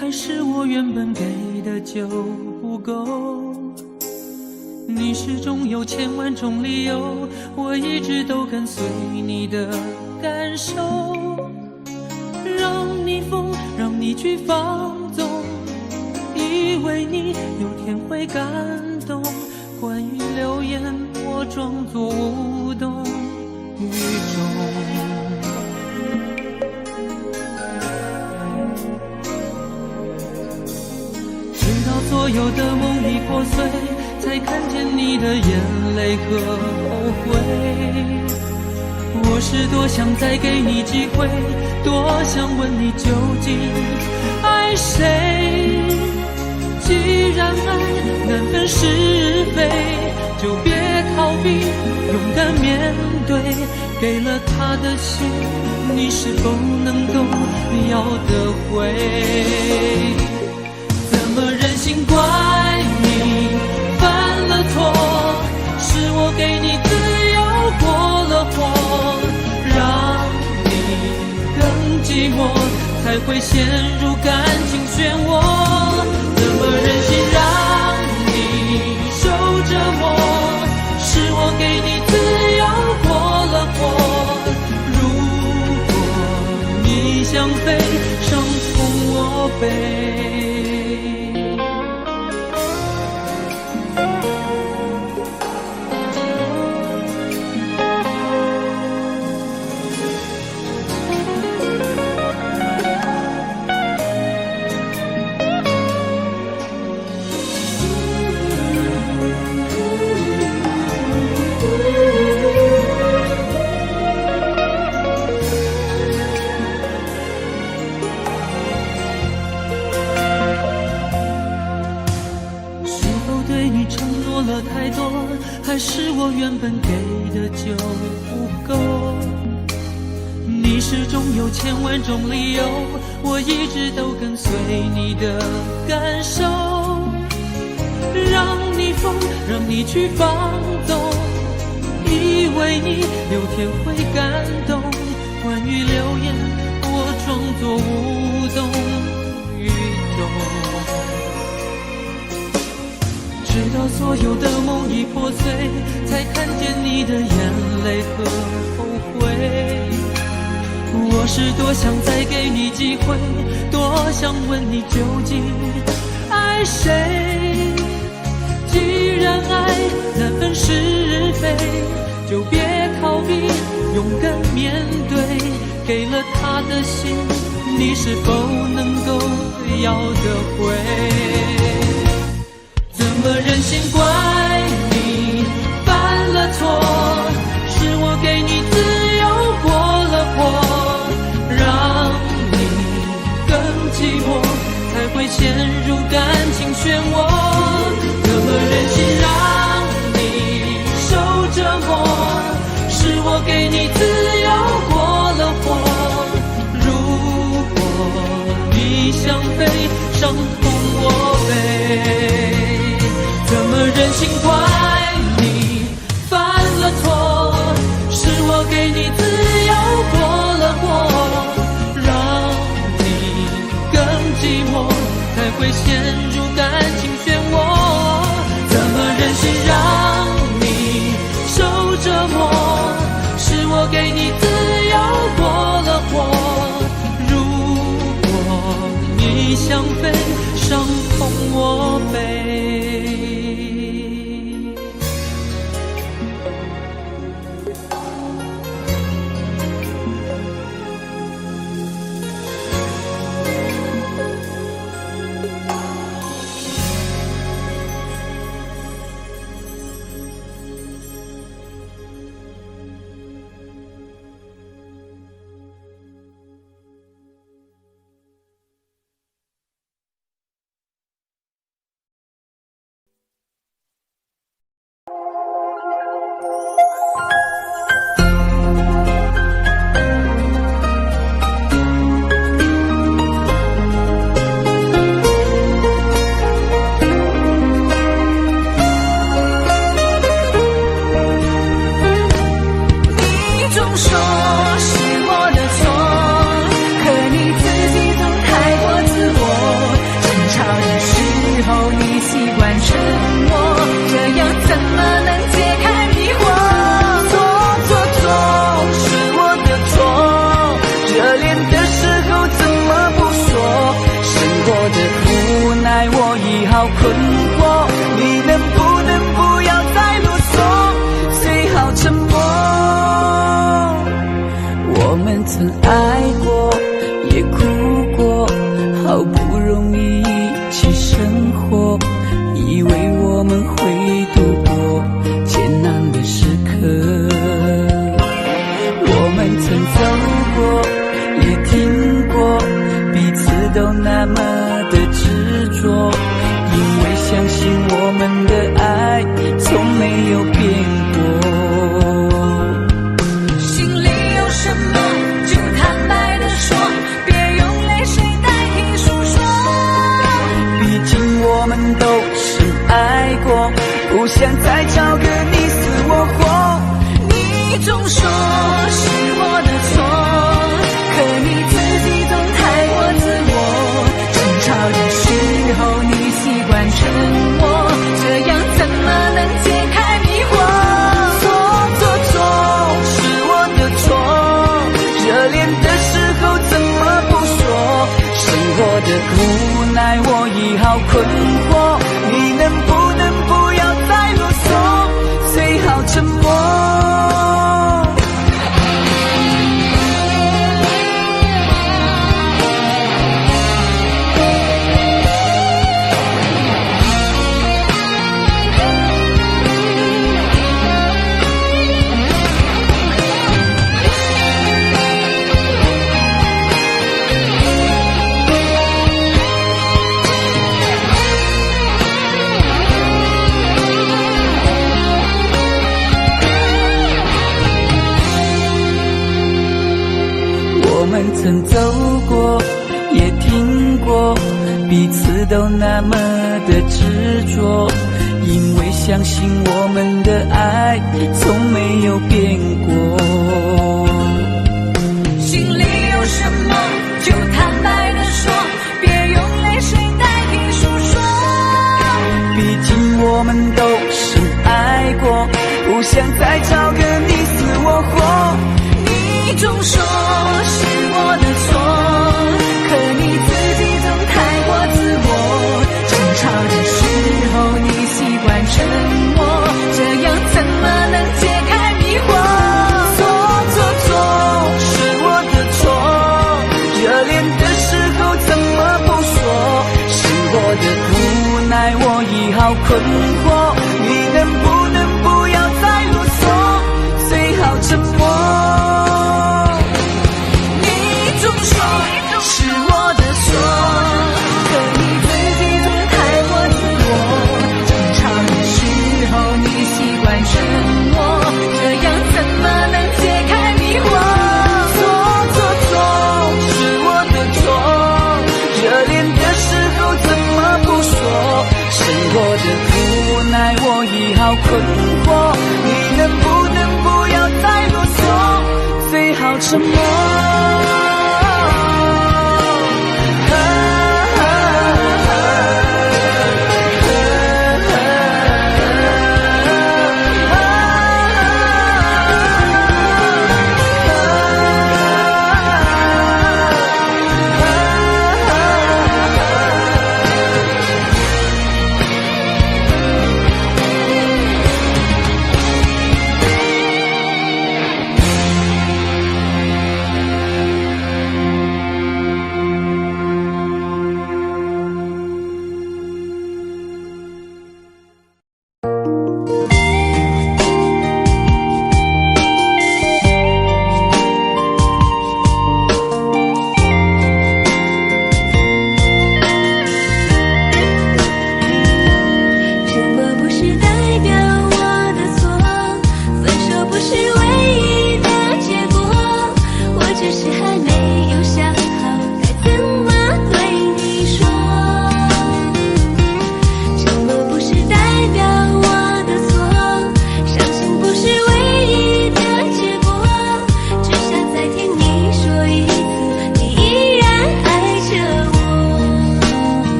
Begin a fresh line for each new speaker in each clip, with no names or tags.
还是我原本给的就不够？你始终有千万种理由，我一直都跟随你的感受，让你疯，让你去放纵，以为你有天会感动。关于流言，我装作无动于衷。所有的梦已破碎，才看见你的眼泪和后悔。我是多想再给你机会，多想问你究竟爱谁。既然爱难分是非，就别逃避，勇敢面对。给了他的心，你是否能够要得回？任性怪你犯了错，是我给你自由过了火，让你更寂寞，才会陷入感情漩涡。怎么忍心让你受折磨，是我给你自由过了火。如果你想飞，伤痛我背。太多，还是我原本给的就不够？你始终有千万种理由，我一直都跟随你的感受，让你疯，让你去放纵，以为你有天会感动。关于流言，我装作无动于衷。直到所有的梦已破碎，才看见你的眼泪和后悔。我是多想再给你机会，多想问你究竟爱谁。既然爱难分是非，就别逃避，勇敢面对。给了他的心，你是否能够要得回？怎么忍心怪你犯了错，是我给你自由过了火，让你更寂寞，才会陷入感情漩涡。怎么忍心让你受折磨，是我给你自由过了火。如果你想飞，伤痛我背。怎么忍心怪你犯了错，是我给你自由过了火，让你更寂寞，才会陷入感情漩涡。怎么忍心让你受折磨，是我给你自由过了火。如果你想飞，伤痛我背。沉默，这样怎么能解开迷惑？错，是我的错，热恋的时候怎么不说？生活的无奈我已好困惑，你能不能不要再啰嗦，最好沉默。我们曾爱过也哭过，好不容易一起生活，以为我们会度过艰难的时刻。我们曾走过也听过，彼此都那么的执着，因为相信我们的爱从没有变过。心里有什么就坦白地说，别用泪水代替诉说，毕竟我们都深爱过，不想再找个你死我活。你总说是我的错，可你自己总太过自我，争吵的时候你习惯沉默，这样怎么能解开迷惑？错，是我的错，热恋的时候怎么不说？生活的无奈我已好困惑，你能不能不要再啰嗦，最好沉默。我们曾走过也听过，彼此都那么的执着，因为相信我们的爱从没有变过。心里有什么就坦白地说，别用泪水代替诉说，毕竟我们都深爱过，不想再找个你死我活。你总说是我的错，可你自己总太过自我，争吵的时候你习惯沉默，这样怎么能解开迷惑？错，是我的错，热恋的时候怎么不说？生活的无奈我已好困惑，你能不能不要再啰嗦，最好沉默。好困惑，你能不能不要再啰嗦，最好沉默。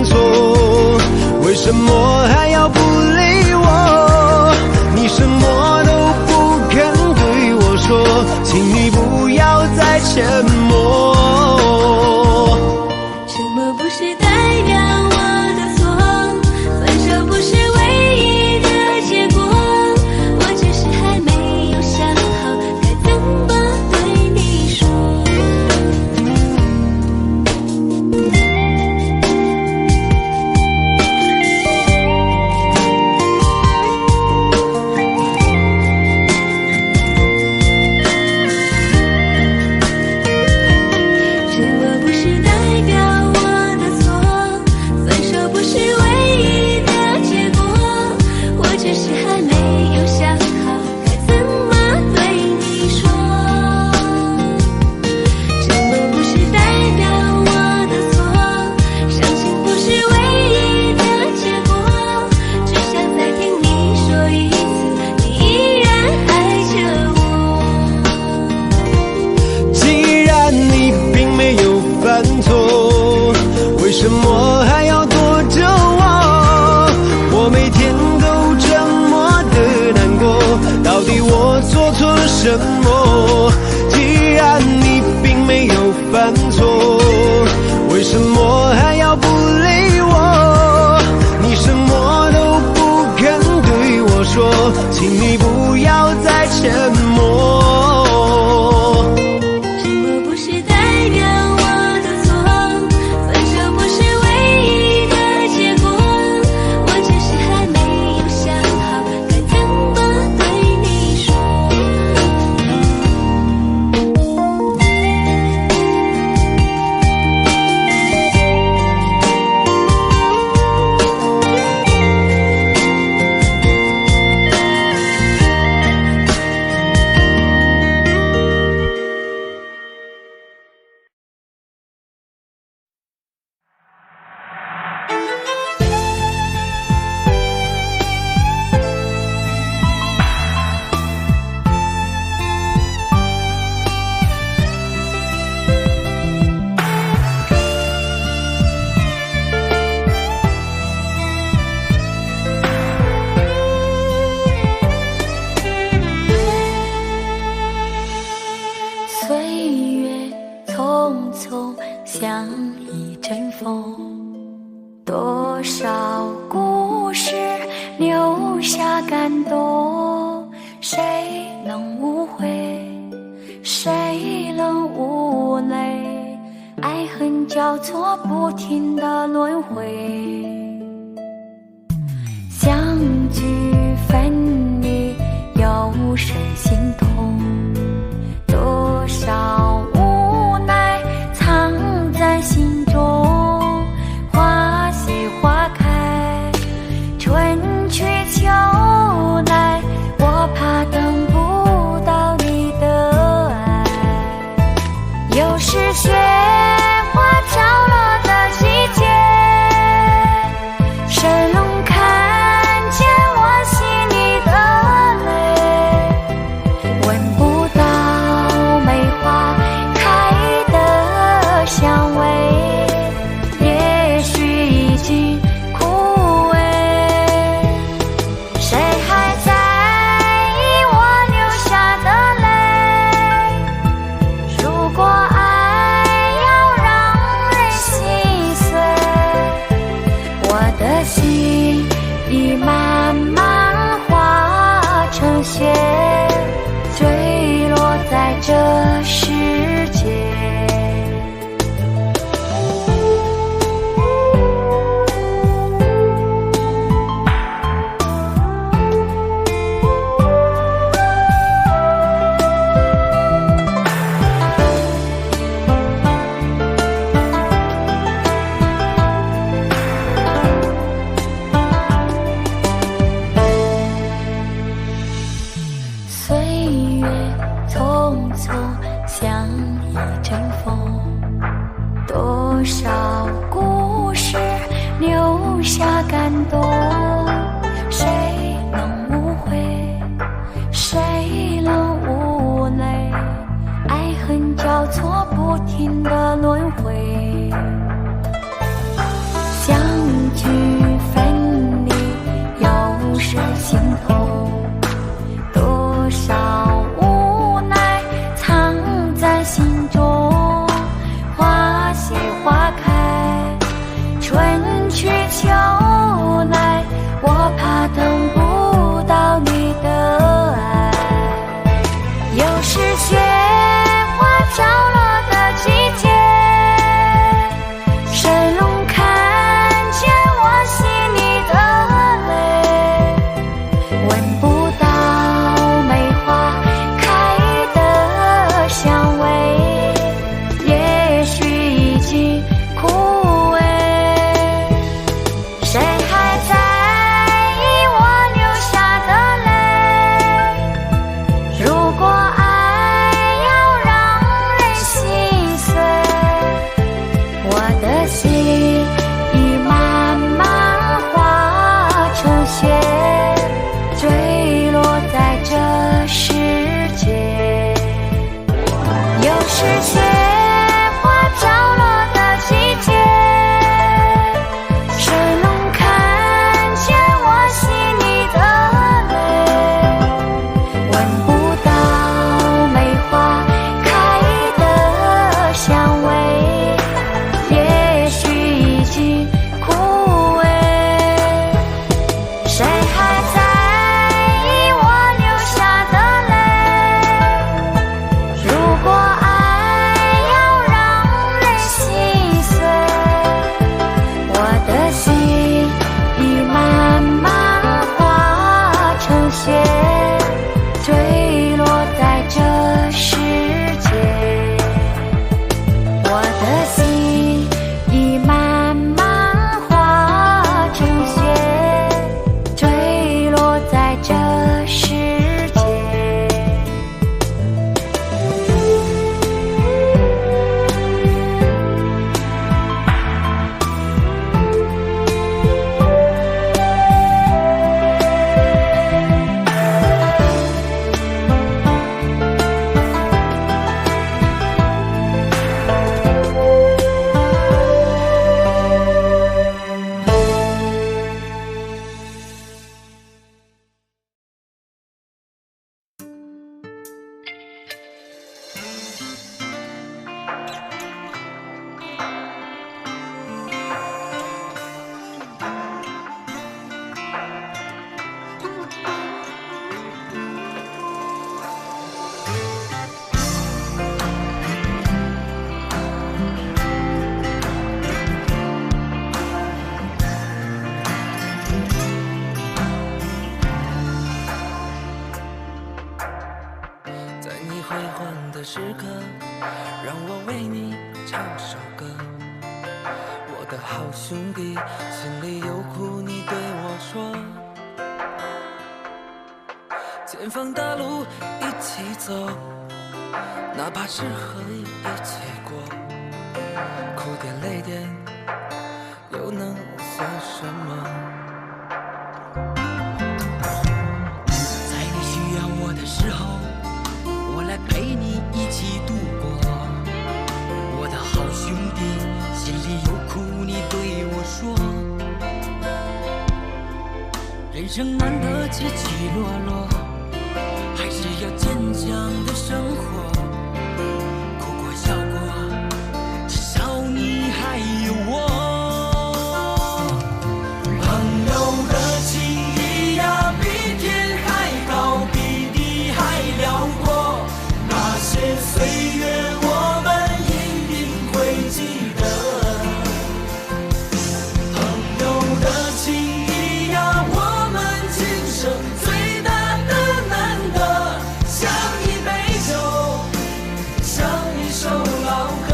错？为什么还要不理我？你什么都不肯对我说，请你不要再沉默。
沉默不是代表我的错，分手不是唯一的结果，我只是还没有想好该怎么对你说。沉默不是代表我的错，分手不是唯一的结果，我只是还没有想好该怎么对你说。沉默不是代表我的错，伤心不是唯一的结果，只想再听你说一次，你依然爱着我。
既然你并没有犯错，为什么还要躲着我？我每天都这么的难过，到底我做错了什么？既然你并没有犯错，为什么还要不理我？你什么都不肯对我说，请你不要再沉默。
沉默不是代表我的错，分手不是唯一的结果，我只是还没有想好该怎么对你说。岁月匆匆像一阵风，多少故事留下感动，谁能无悔，谁能无泪，爱恨交错不停的轮回，相聚分离有谁心痛，多少无奈藏在心中，花谢花开，春去秋来，我怕等不到你的爱。又是雪花飘落的季节，谁能看见我心里的泪？闻不到梅花开的香味，也许已经枯萎。谁还在意我流下的泪？如果爱要让人心碎，我的心已慢慢化成雪，坠落在这世界。岁月匆匆像一阵风，多少故事留下感动，谁能无悔，谁能无泪，爱恨交错不停的轮回，相去求来，我怕等不到你的爱。又是雪花飘落的季节，神龙看见我心里的泪，闻不到梅花开的香味，也许已经枯萎。谁还在意我流下的泪？如果爱要让人心碎，我的心已慢慢化成雪，坠落在这世界。又是雪花飘落的季节，神龙看见我心里的泪，闻不到梅花开的香味，也许已经枯萎。谁还在意我流下的泪？如果爱要让人心碎，我的心已慢慢化成雪，坠落在这世界。我的心已慢慢化成雪，坠落在这世界。
在你辉煌的时刻，让我为你唱首歌。我的好兄弟，心里有苦你对我说。前方大路一起走，哪怕是河一起过，哭点泪点又能算什么？
在你需要我的时候，我来陪你一起度过。我的好兄弟，心里有苦你对我说。人生难得起起落落，还是要坚强的生活。哭过笑过，至少你还有我。朋友的情谊呀，比天还高，比地还辽阔。那些岁月我们一定会记得。朋友的情谊呀，我们今生最大的难得，像一杯酒，像一首老歌。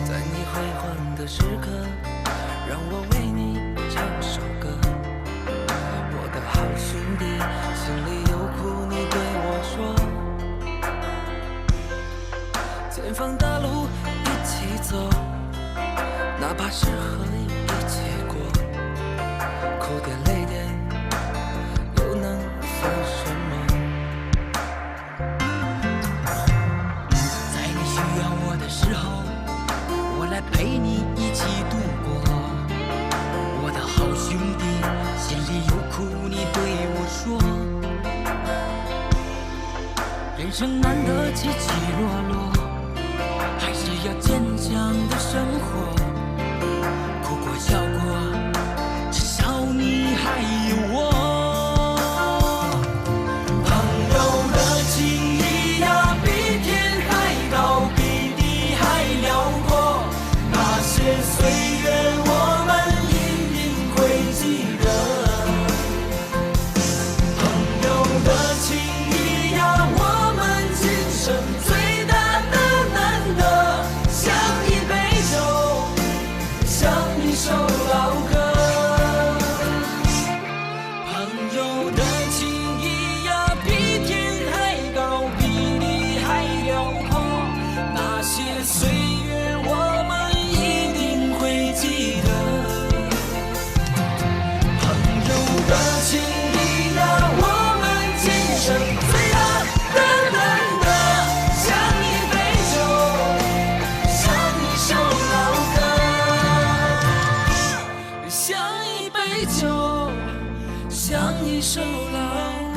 在你辉煌的时刻，让我为你唱首歌。我的好兄弟，心里有苦你对我说。前方大路一起走，哪怕是河一起个泪点又能算什么？在你需要我的时候，我来陪你一起度过。我的好兄弟，心里有苦你对我说。人生难得起起落落，还是要坚强的生活。哭过笑过，至少你还有我。
朋友的情谊呀，比天还高，比地还辽阔。那些岁月我们一定会记得。朋友的情谊呀，我们今生最大的难得，像一杯酒，像一首老歌。朋友的情谊呀，比天还高，比地还辽阔。那些岁月我们一定会记得。朋友的情谊呀，我们今生最大的难得，像一杯酒，像一首老歌，像一杯酒，像一首老歌。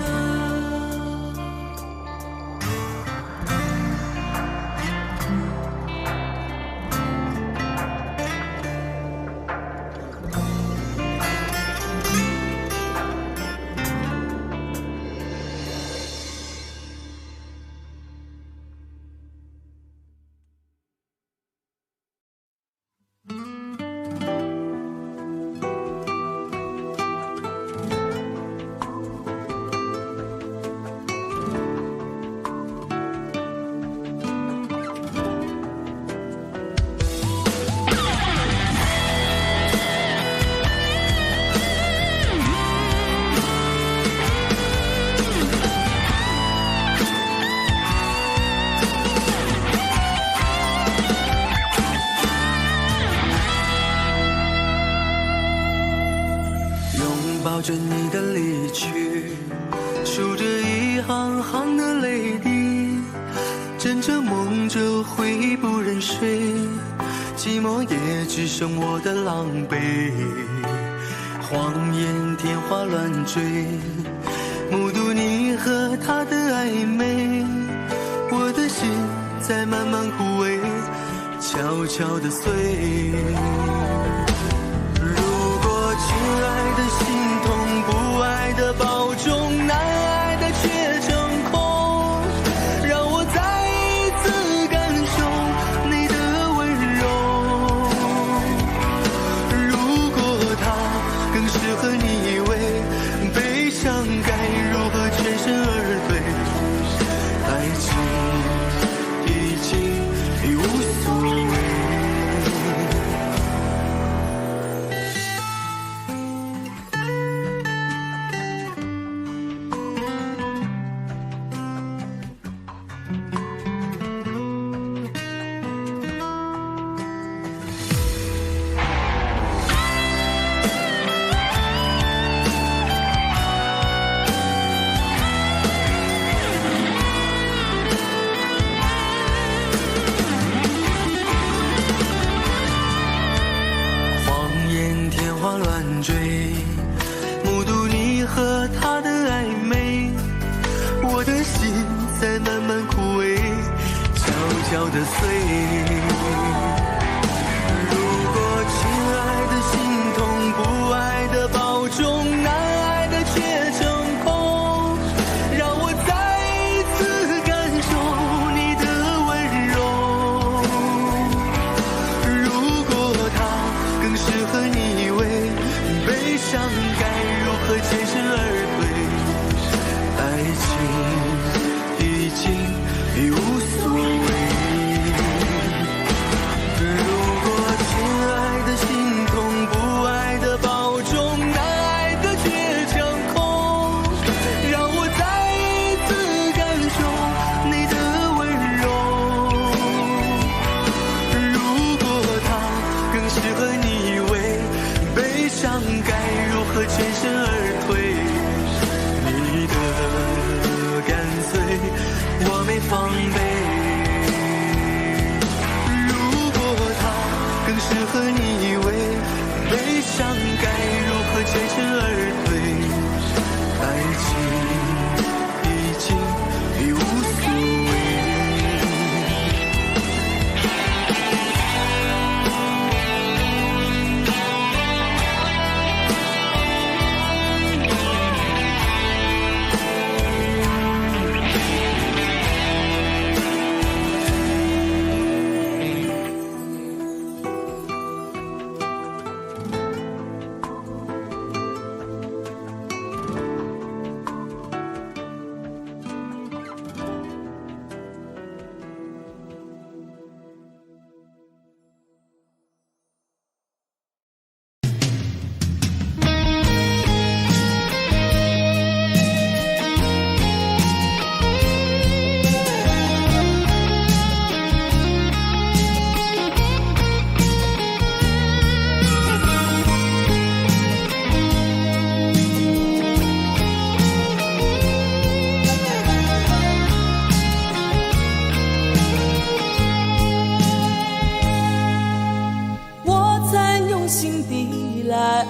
抱着你的离去，数着一行行的泪滴，枕着梦着回忆不忍睡，寂寞也只剩我的狼狈。谎言天花乱坠，目睹你和他的暧昧，我的心在慢慢枯萎，悄悄地碎。亲爱的心痛，不爱的保重，难爱的却成空，让我再一次感受你的温柔。如果他更适合你以为，悲伤该如何全身而退？爱情已经无所谓。目睹你和他的暧昧，我的心在慢慢枯萎，悄悄地碎。如果亲爱的心痛，不爱的保重，难爱的却成空，让我再一次感受你的温柔。如果他更适合你以为，悲伤该如何全身而退？爱情已经无所谓。何全身而退？你的干脆，我没防备。如果他更适合你为悲伤，该如何全身而退？爱情已经已无所谓。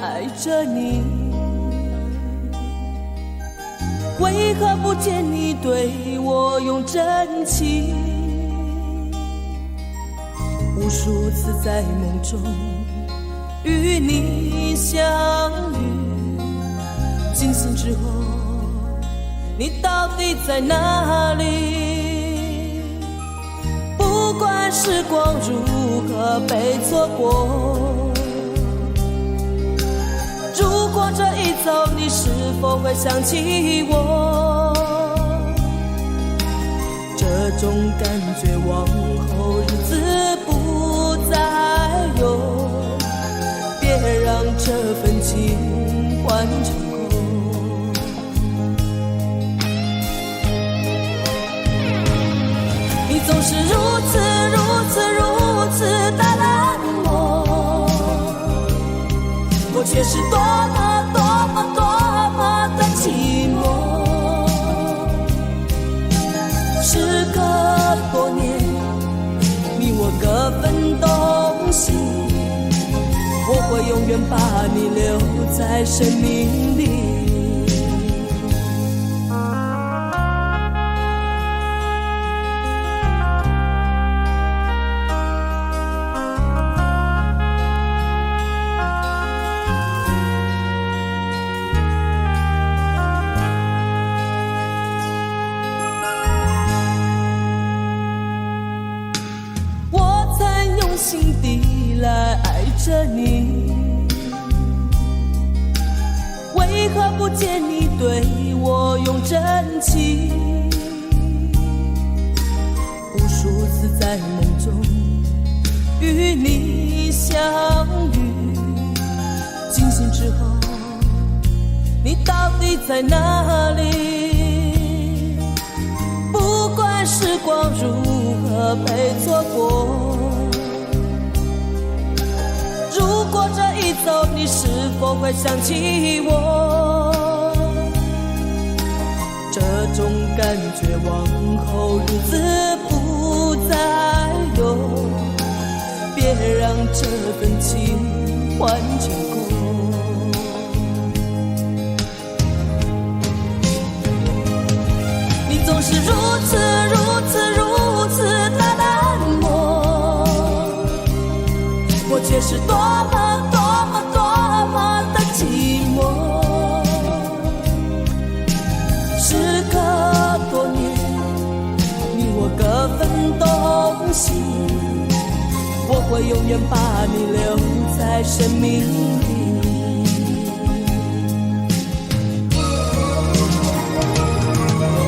爱着你，为何不见你对我用真情？无数次在梦中与你相遇，惊醒之后，你到底在哪里？不管时光如何被错过，如果这一走，你是否会想起我？这种感觉往后日子不再有，别让这份情换成空。你总是如此的冷漠，我却是多么的寂寞。时隔多年，你我各分东西，我会永远把你留在生命里。心底来爱着你，为何不见你对我用真情？无数次在梦中与你相遇，惊醒之后，你到底在哪里？不管时光如何被错过，如果这一走，你是否会想起我？这种感觉往后日子不再有，别让这份情换成空。你总是如此的冷漠，我却是多么的寂寞。时隔多年，你我各分东西，我会永远把你留在生命里。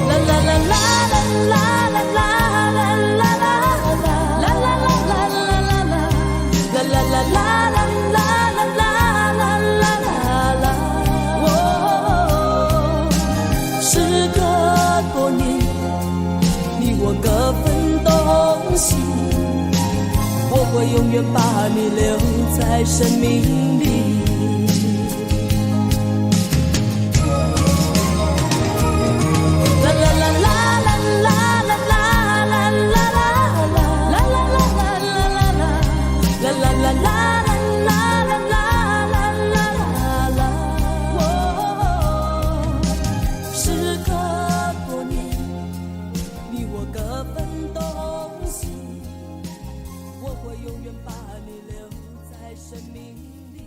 啦啦啦啦啦啦啦啦啦啦啦啦啦啦啦啦啦。各分东西，我会永远把你留在生命里。
把你留在生命里。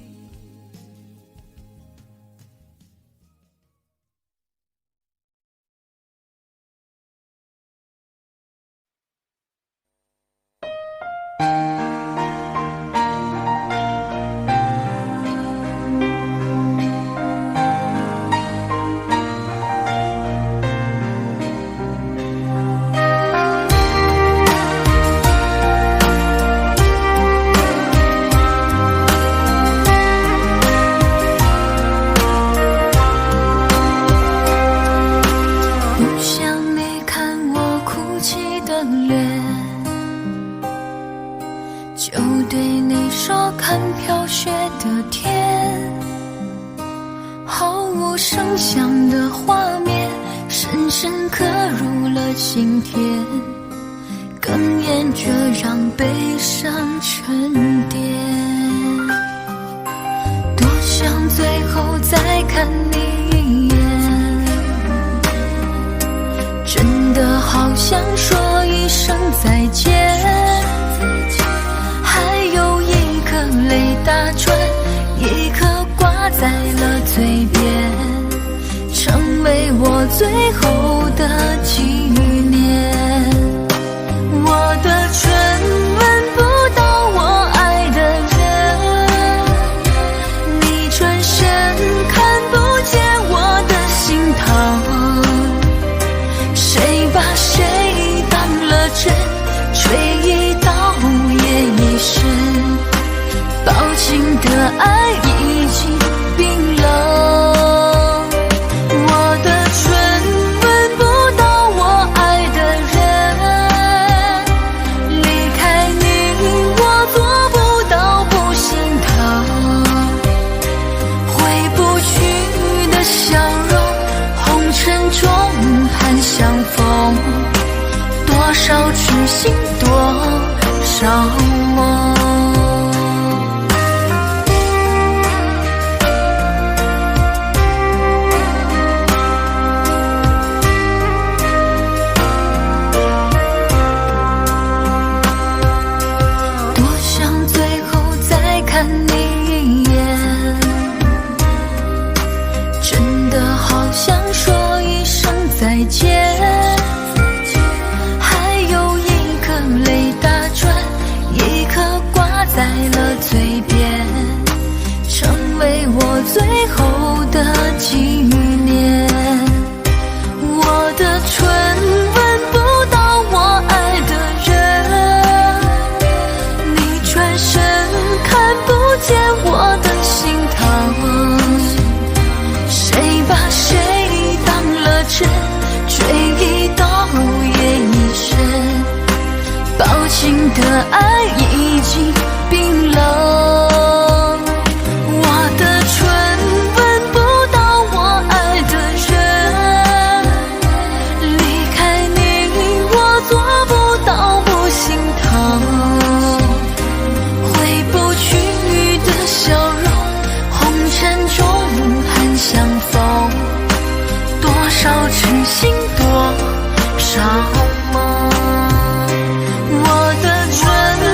就对你说看飘雪的天，毫无声响的画面深深刻入了心田，哽咽着让悲伤沉淀。多想最后再看你一眼，真的好想说一声再见，还有一颗泪打转，一颗挂在了嘴边，成为我最后的纪念。我的唇吻不到我爱的人，你转身看不见我的心疼，谁把谁当了真，吹一刀也一生，抱紧的爱已经冰冷。我的唇吻不到我爱的人，离开你我做不到不心疼，回不去的笑容，红尘中含相逢，多少痴心多少梦。还有一颗泪打转，一颗挂在了嘴边，成为我最后的纪念。我的唇吻不到我爱的人，你转身看不见我的心疼，谁把谁当了真，吹一刀也一生，抱紧的爱已经冰冷。我的唇吻不到我爱的人，离开你我做不到不心疼，回不去的笑容，红尘中含相逢，多少痴心多少梦。我的唇吻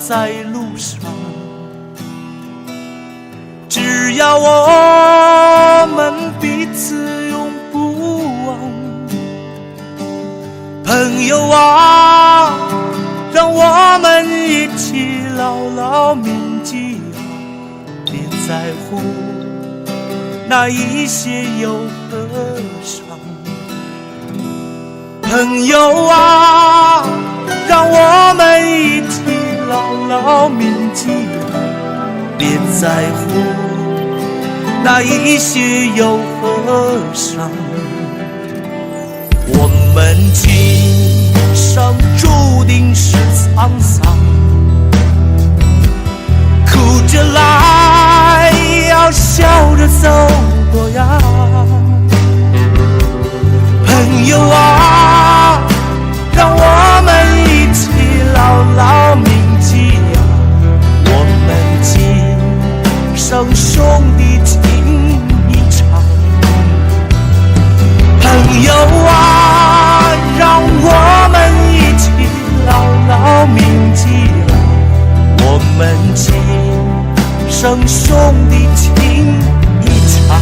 在路上，只要我们彼此永不忘。朋友啊，让我们一起牢牢铭记啊，别在乎那一些又何伤。朋友啊，让我们一起牢牢铭记啊，别在乎那一些又何伤。我们今生注定是沧桑，哭着来，要笑着走过呀。朋友啊，让我们一起牢牢铭记呀，我们今生兄弟情一场。朋友啊，让我们一起牢牢铭记呀，我们今生兄弟情一场。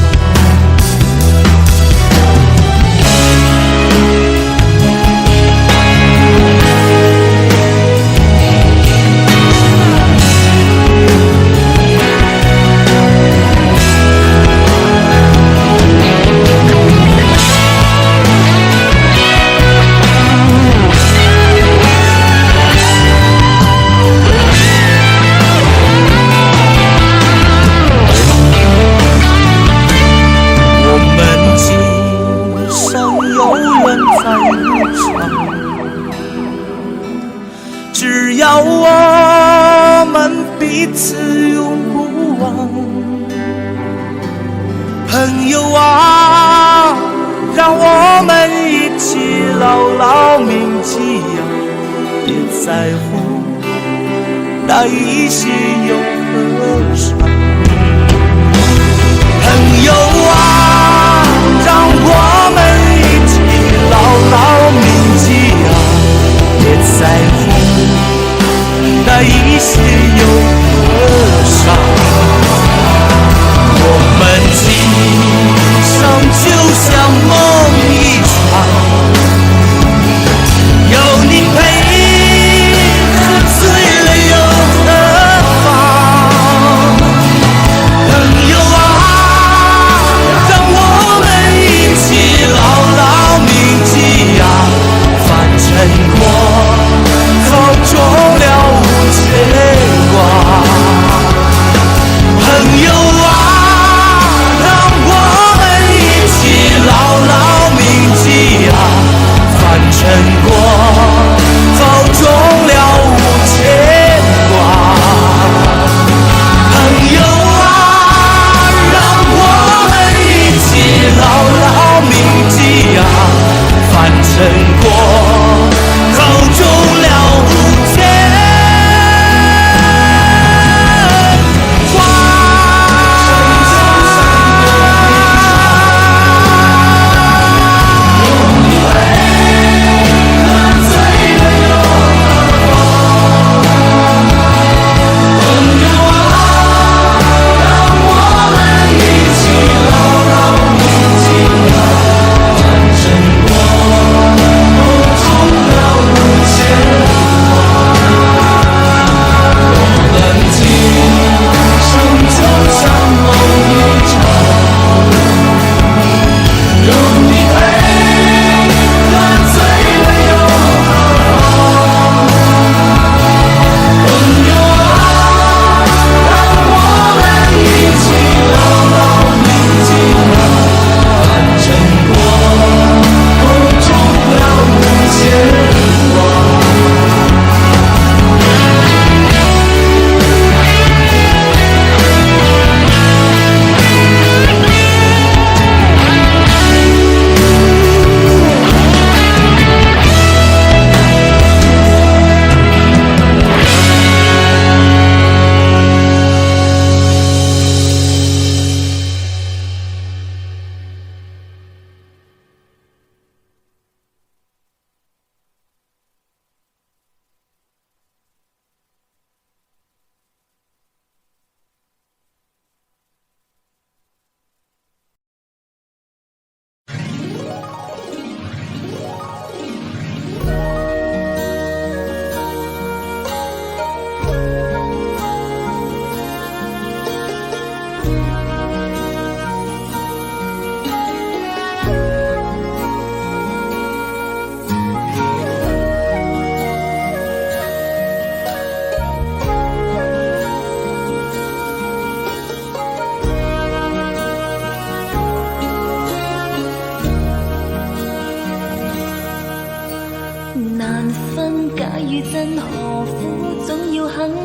只要我们彼此永不忘。朋友啊，让我们一起牢牢铭记呀，别在乎那一些又何伤。朋友啊，让我们一起牢牢铭记呀，别在乎那一些又何伤。我们今生就像梦一场，有你陪，喝醉了又何妨。朋友啊，让我们一起牢牢铭记呀，凡尘过后终了无牵挂。朋友啊，让我们一起牢牢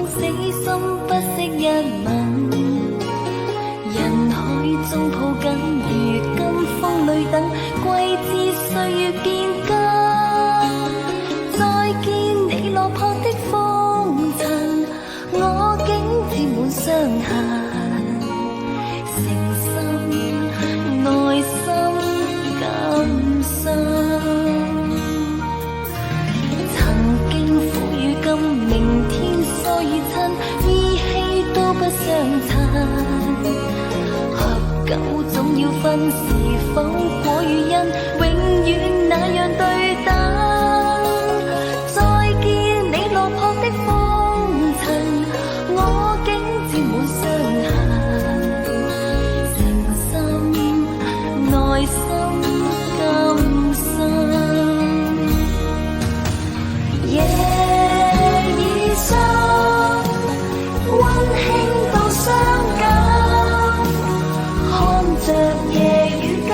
死心不息一吻。人海中抱緊，如今風裏等，季節歲月變更。再見你落魄的風塵，我竟沾滿傷痕。誠心內心感傷，曾經苦與甘，明天疏與親，依稀都不相襯。合久總要分，是否果與因，永遠那樣對等。再見你落魄的風塵，我竟沾滿傷痕。誠心內心感傷，夜已深，溫馨到傷感，看着夜雨交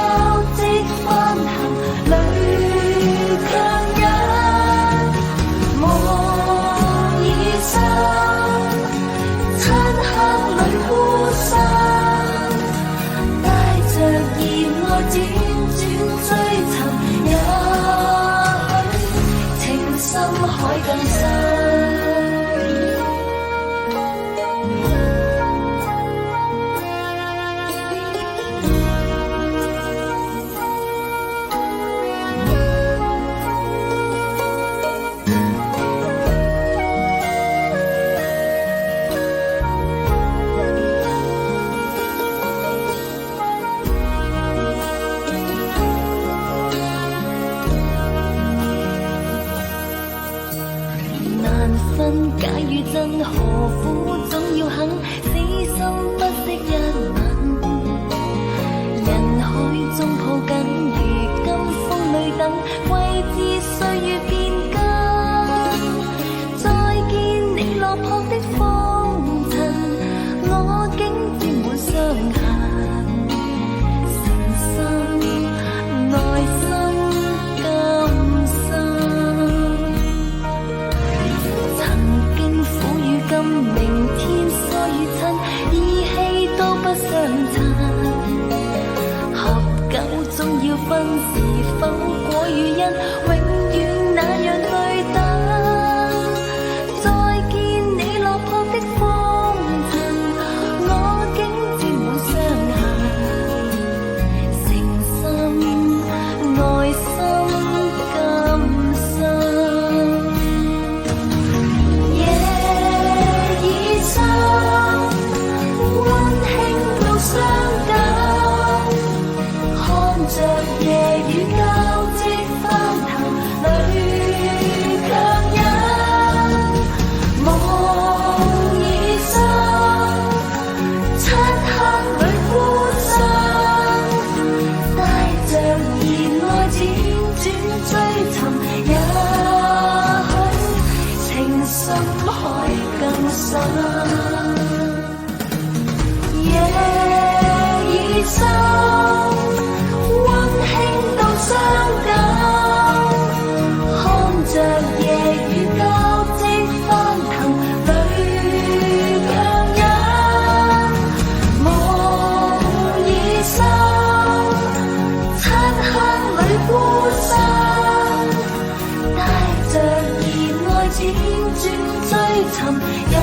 織翻行，淚強忍。夢已深，漆黑裏孤身，帶着熱愛輾轉追尋，也許情深海更深。難分假與真，何苦總要肯死心不息一吻。人海中抱緊，如今風裏等，季節歲月變更。再見你落魄的風塵，我竟沾滿傷痕。誠心內心感傷，曾經苦與甘，明天疏與親，依稀都不相襯。合久總要分，是否果與因，永遠那樣對等。再見你落魄的風塵，我竟沾滿傷痕。誠心內心感傷，夜已深，溫馨到傷感，看着夜雨交織翻騰，淚強忍。夢已深，漆黑裏孤身，帶着熱愛輾轉追尋，也許情深海更深。夜已深，溫馨到傷感，看着夜雨交織翻騰，淚強忍。夢已深，漆黑裏孤身，帶着熱愛輾轉追尋，也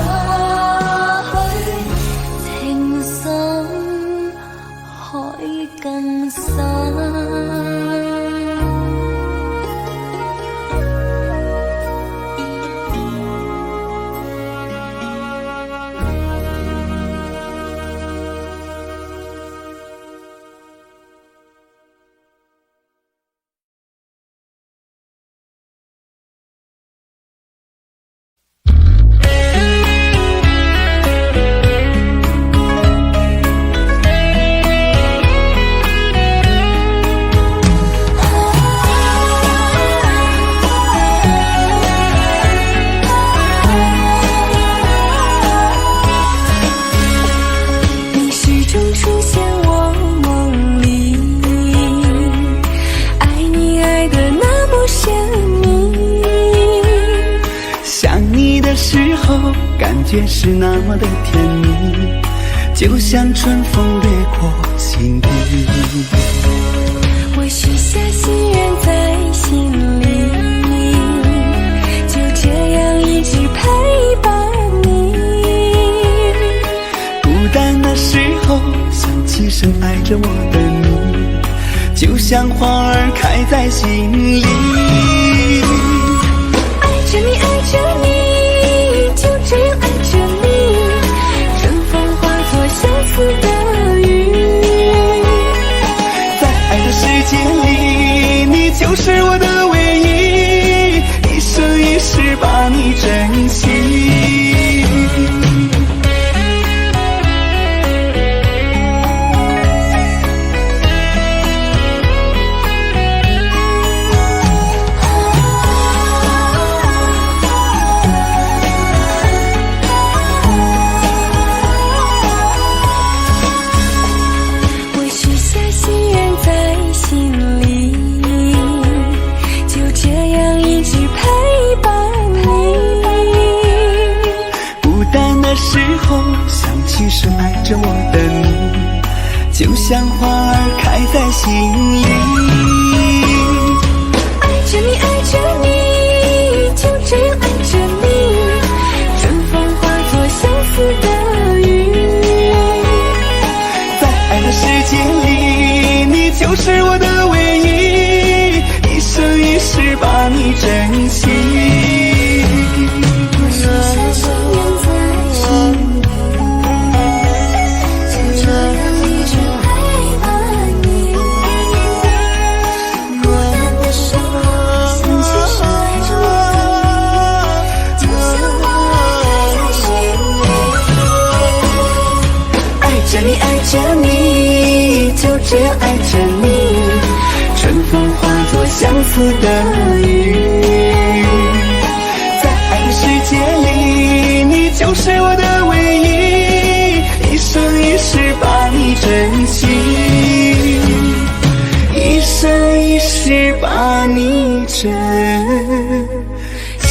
觉是那么的甜蜜，就像春风掠过心底。
我许下心愿在心里，就这样一直陪伴你。
孤单的时候想起深爱着我的你，就像花儿开在心里。
爱着你，爱着你，就这样爱着你，春风化作相思的雨。
在爱的世界里，你就是我的唯一，一生一世把你珍惜。深爱着我的你，就像花儿开在心里。
爱着你，爱着你，就这样爱着你，春风化作相思的雨。
在爱的世界里，你就是我的唯一，一生一世把你珍惜。
我许下心愿在心里，爱着你，就这样爱着你，
春风化作相思的雨。在爱的世界里，你就是我的唯一，一生一世把你珍惜，一生一世把你珍惜。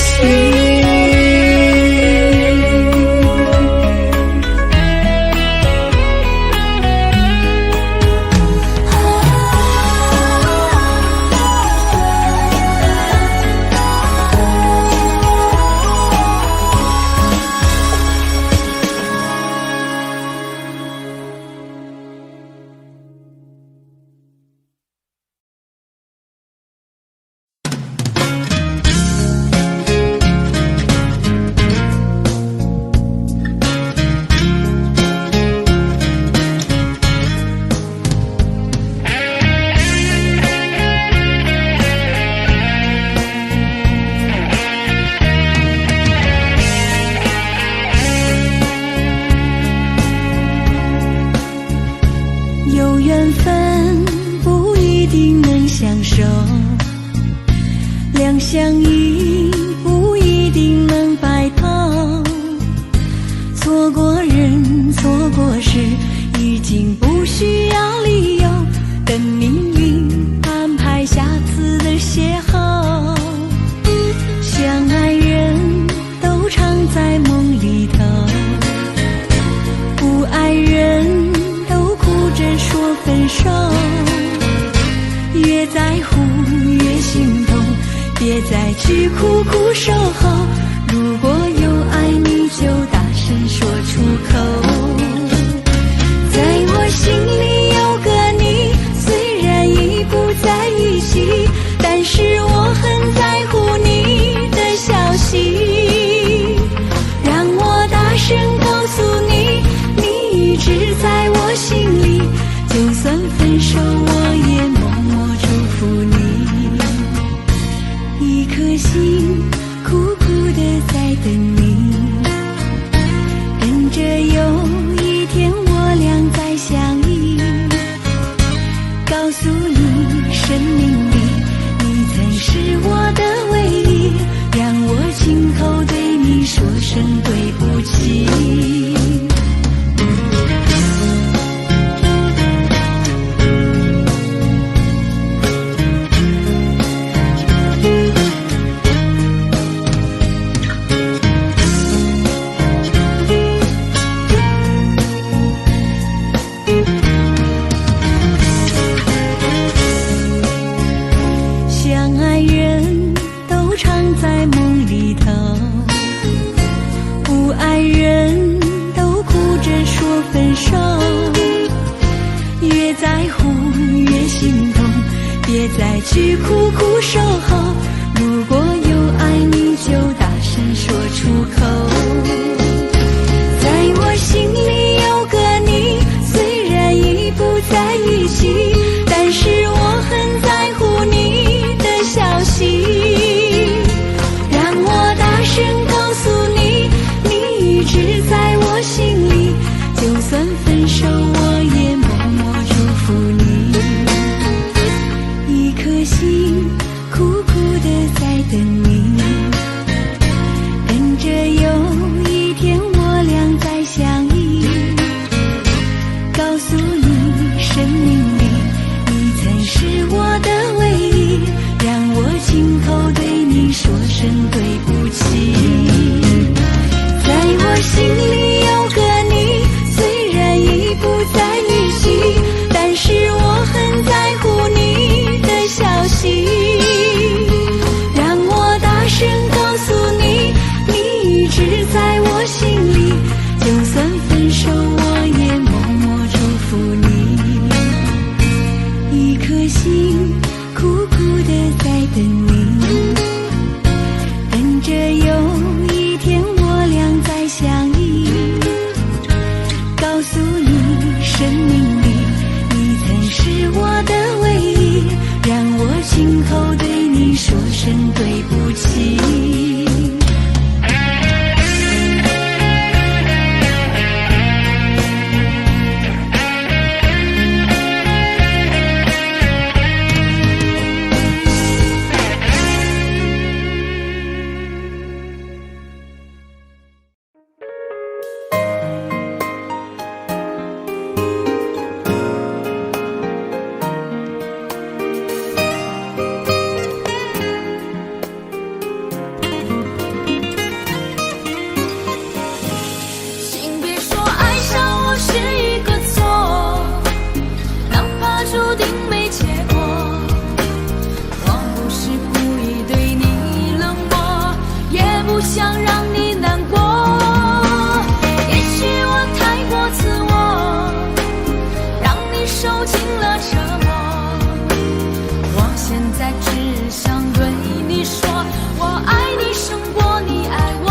有缘分不一定能相守，两相依不一定能白头。错过人，错过事，已经不需要理由，等命运安排下次的邂逅。相爱人都常在梦里头，不爱人说分手，越在乎越心痛，别再去苦苦守候。如果有爱你就大声说出口。在我心里有个你，虽然已不在一起，但是我很在乎你的消息。让我大声告诉你，你一直在我心里，就算分手我也默默祝福你。一颗心哭再去苦苦守候。如果有爱你就大声说出口。在我心里有个你，虽然已不在一起，但是我很在乎你的消息。让我大声告诉你，你一直在我心里，就算分手我也默默祝福你。一颗心苦苦的在等你，等着有一天我俩再相依。告诉你，生命里你曾是我的唯一，让我亲口对你说声对不起。在我心里有个你，虽然已不在一起，但是我很在乎你的消息。让我大声告诉你，你一直在我心里，就算分手我也默默祝福你。一颗心苦苦的在等你，等着有一天我俩再相依。告诉你，生命里你曾是我的唯一，让我亲口对你说声对不起。
请别说爱上我是一个错，哪怕注定没结果。我不是故意对你冷漠，也不想让你难过。也许我太过自我，让你受尽了折磨。我现在只想对你说，我爱你胜过你爱我。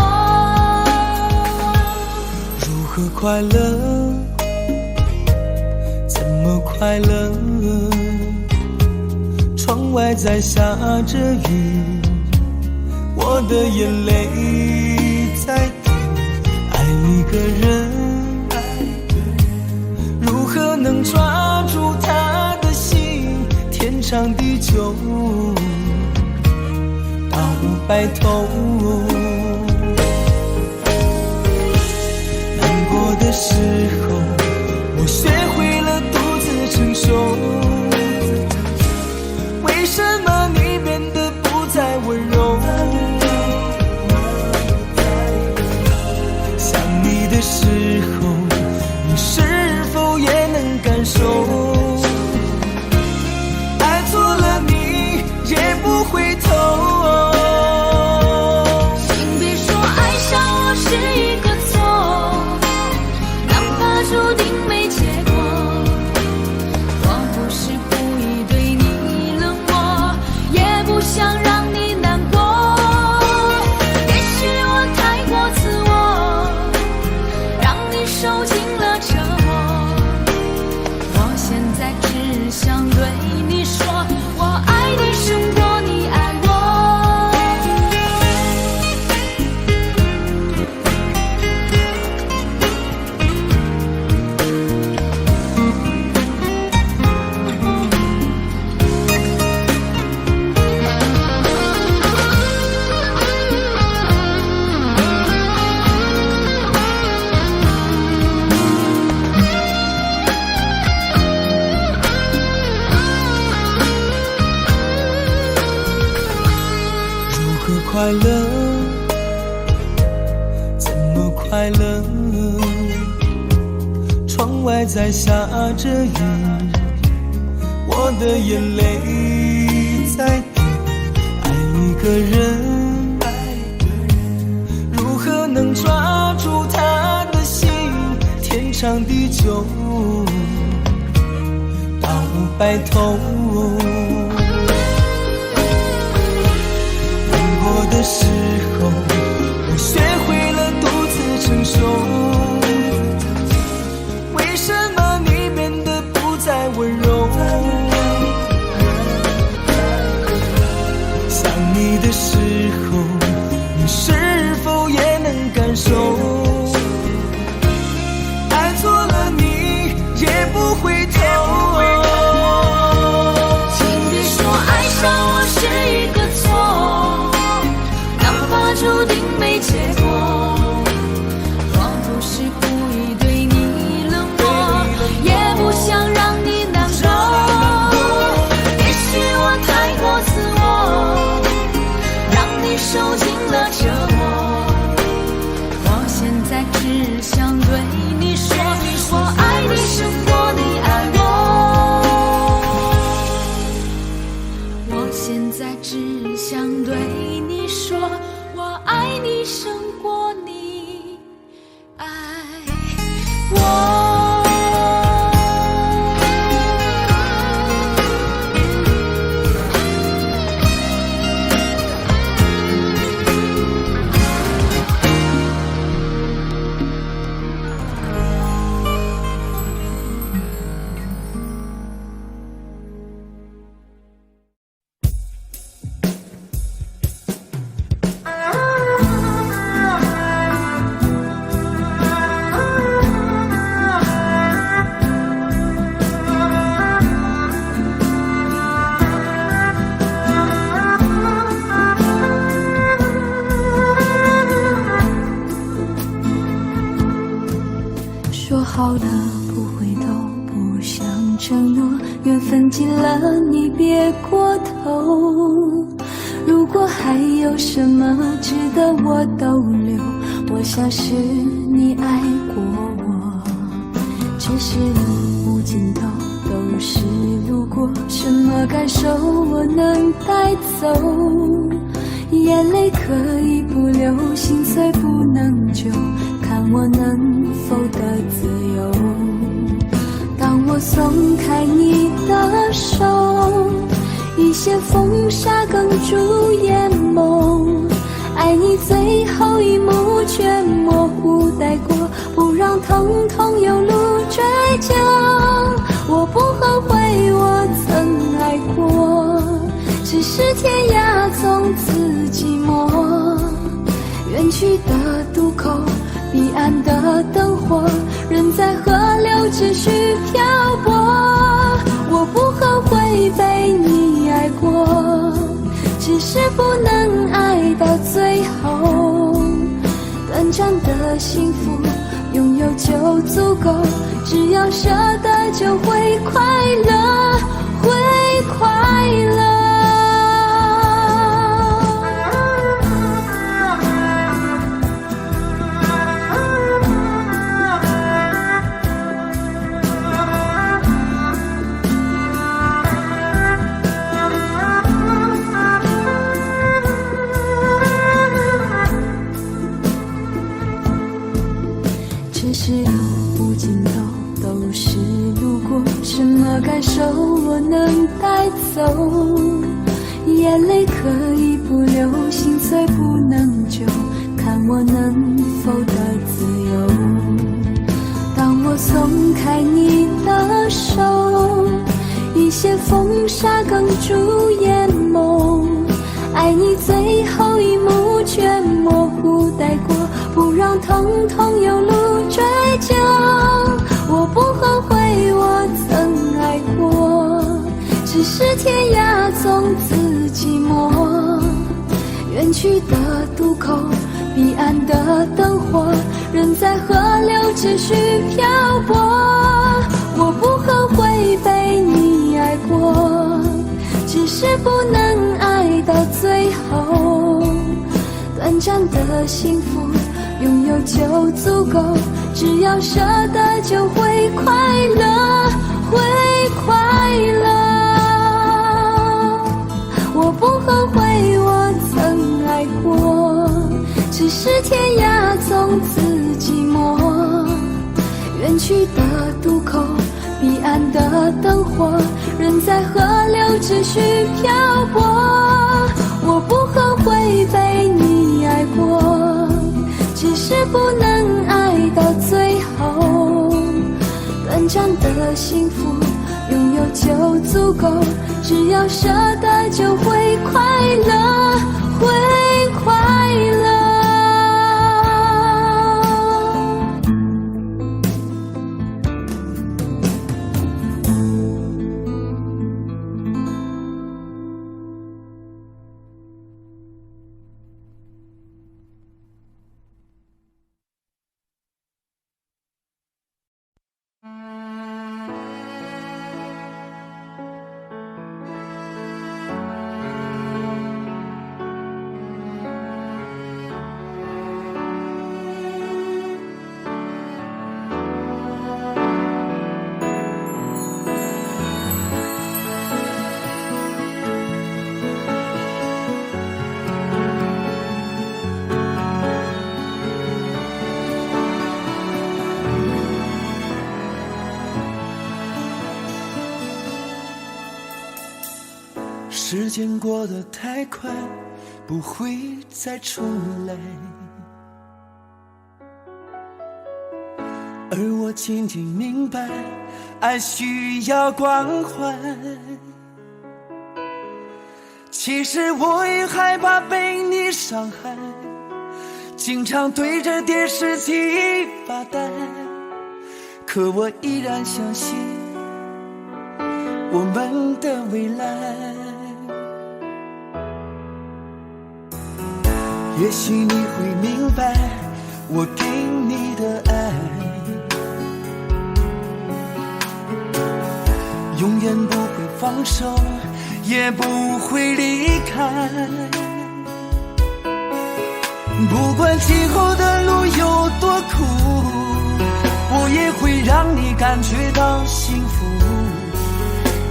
如何快乐？怎么快乐？窗外在下着雨，我的眼泪在滴。爱一个人，如何能抓住他的心？天长地久，到白头。的时候，我学会了独自承受。为什么你变得不再温柔？想你的时候，你是否也能感受？爱错了你也不回头。
请别说爱上我是一个注定没结果。我不是故意对你冷漠，也不想让你难过。也许我太过自我，让你受尽了折磨。我现在只想对你说，我爱你胜过你爱我。
快乐？怎么快乐？窗外在下着雨，我的眼泪在滴。爱一个人，如何能抓住他的心？天长地久，到白头。
我的时候，我学会了独自承受。为什么你变得不再温柔？想你的时候，你是否也能感受？爱错了你也不回头。
请别说爱上我是一个错，哪怕注定没结果。我不是故意对你冷漠，也不想让你难受。也许我太过自我，让你受尽了折磨。我现在只想对你说，我爱你胜过你爱我。我现在只想对你说，我爱你胜过你爱我。
说好了不回头，不想承诺，缘分尽了你别过头。如果还有什么值得我逗留，我想是你爱过我。只是路无尽头，都是路过，什么感受我能带走？眼泪可以不流，心碎不能救，看我能否得自由。当我松开你的手，一些风沙哽住眼眸，爱你最后一幕却模糊带过，不让疼痛有路追究。我不后悔我曾爱过，只是天涯从此寂寞。远去的渡口，彼岸的灯火，人在河流只需漂泊。我不后悔被你爱过，只是不能爱到最后。短暂的幸福拥有就足够，只要舍得就会快乐，会快乐。只是路无尽头，都是路过，什么感受我能带走？眼泪可以不流，心碎不能救，看我能否得自由。当我松开你的手，一些风沙哽住眼眸，爱你最后一幕却模糊带过，不让疼痛有路追究。我不后悔我曾爱过，只是天涯从此寂寞。远去的渡口，彼岸的灯火，人在河流只需漂泊。我不后悔被你爱过，只是不能爱到最后。短暂的幸福拥有就足够，只要舍得就会快乐，会快乐。我不后悔我曾爱过，只是天涯从此寂寞。远去的渡口，彼岸的灯火，人在河流只需漂泊。
我不后悔被你爱过，只是不能爱到最后。短暂的幸福拥有就足够，只要舍得就会快乐，会快乐。
时间过得太快，不会再重来，而我渐渐明白，爱需要关怀。其实我也害怕被你伤害，经常对着电视机发呆，可我依然相信我们的未来。也许你会明白我给你的爱，永远不会放手，也不会离开。不管今后的路有多苦，我也会让你感觉到幸福。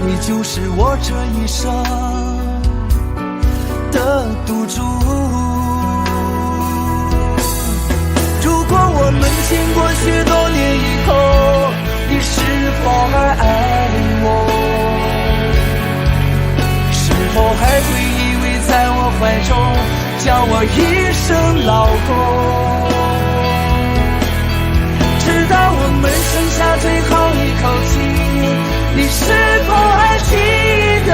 你就是我这一生的赌注。如果我们经过许多年以后，你是否还爱我？是否还会依偎在我怀中，叫我一声老公？直到我们剩下最后一口气，你是否还记得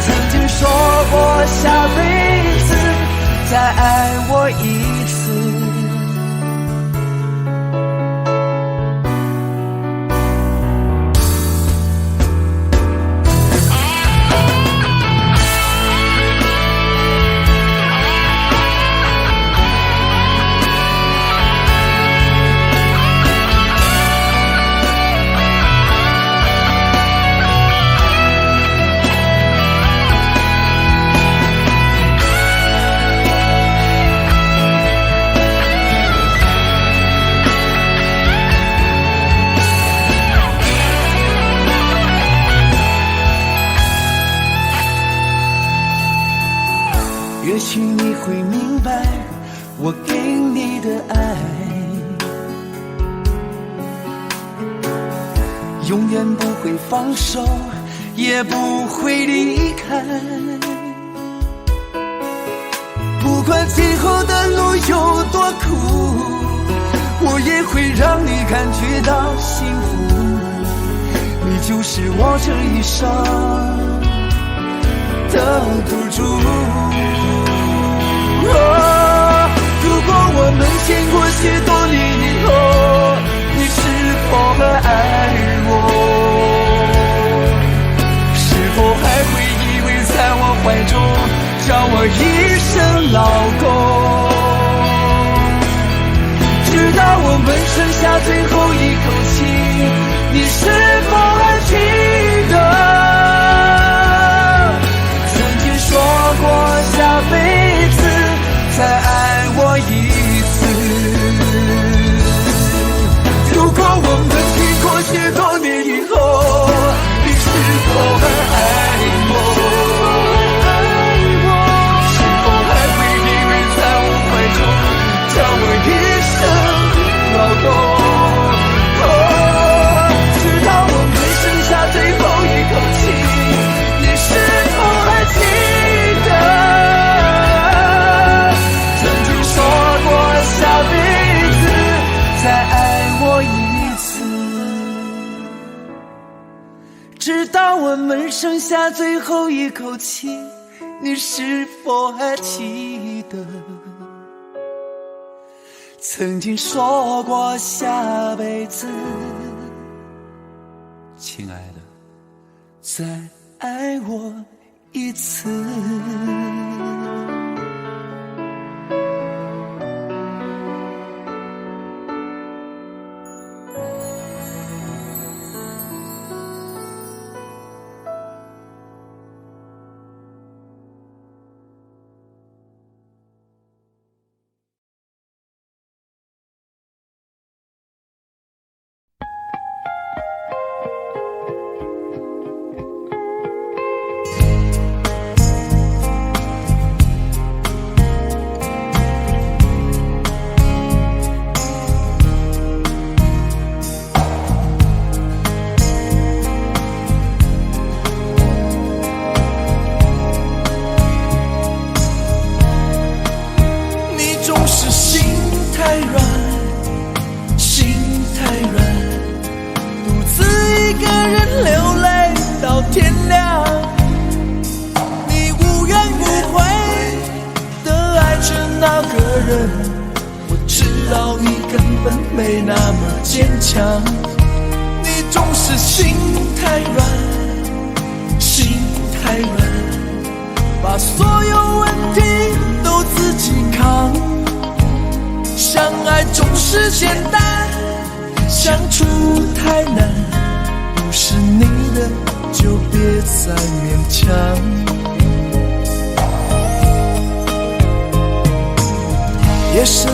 曾经说过下辈子再爱我一次？也许你会明白我给你的爱，永远不会放手，也不会离开。不管今后的路有多苦，我也会让你感觉到幸福。你就是我这一生的赌注。如果我们经过许多年以后，你是否还爱我？是否还会依偎在我怀中，叫我一声老公？直到我们剩下最后一口气，你是否还记得曾经说过下辈子再爱我一次？如果我们经过许多年以后，你是否还爱我？是否还会依偎在我怀中，叫我一声老公？直到我们
知道我们剩下最后一口气，你是否还记得曾经说过下辈子，亲爱的，再爱我一次。我知道你根本没那么坚强，你总是心太软，心太软，把所有问题都自己扛。相爱总是简单，相处太难，不是你的就别再勉强。夜深了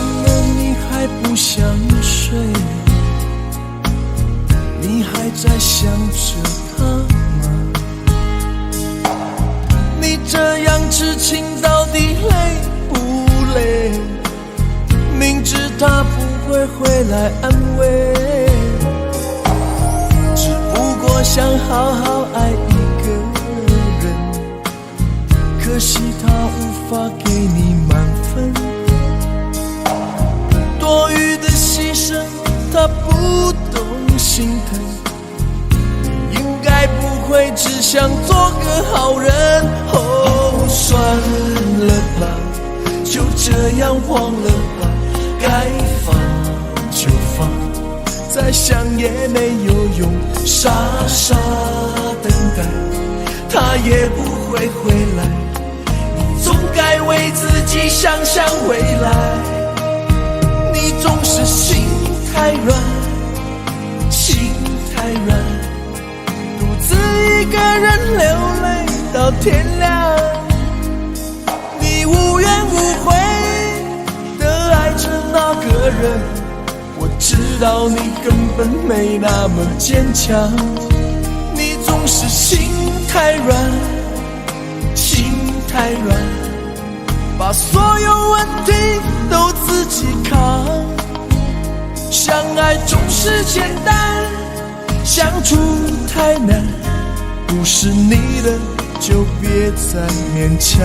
你还不想睡，你还在想着他吗？你这样痴情到底累不累？明知他不会回来安慰，只不过想好好爱一个人，可惜他无法给你满分，多余的牺牲他不懂心疼，你应该不会只想做个好人。哦，算了吧，就这样忘了吧，该放就放，再想也没有用，傻傻等待他也不会回来，你总该为自己想想未来。你总是心太软，心太软，独自一个人流泪到天亮。你无怨无悔地爱着那个人，我知道你根本没那么坚强。你总是心太软，心太软，把所有问题都自己扛。相爱总是简单，相处太难，不是你的就别再勉强。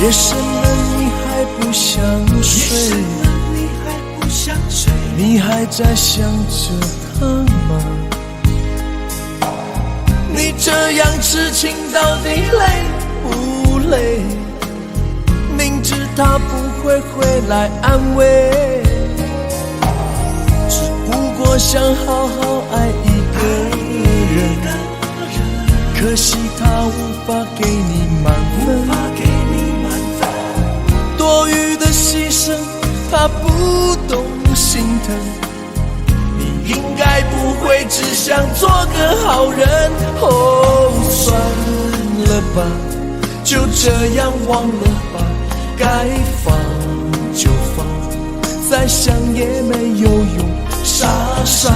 夜深了你还不想睡，你还在想着他吗？你这样痴情到底累不累？明知他不会回来安慰，只不过想好好爱一个人，可惜他无法给你满分，多余的牺牲他不懂心疼，你应该不会只想做个好人。哦，算了吧，就这样忘了吧，该放就放，再想也没有用，傻傻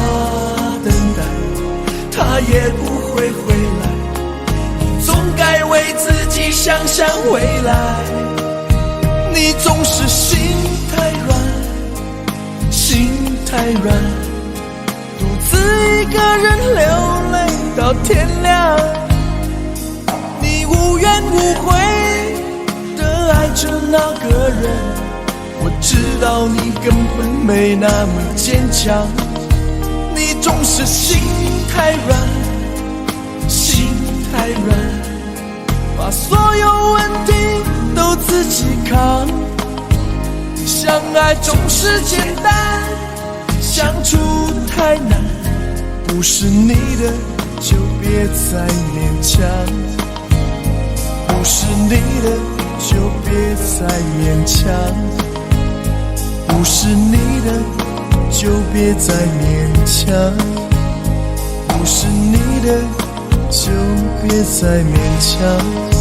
等待，他也不会回来。你总该为自己想想未来，你总是心太软，心太软，独自一个人流泪到天亮。你无怨无悔地爱着那个人，我知道你根本没那么坚强。你总是心太软，心太软，把所有问题都自己扛。相爱总是简单，相处太难，不是你的就别再勉强，不是你的就别再勉强，不是你的就别再勉强，不是你的就别再勉强。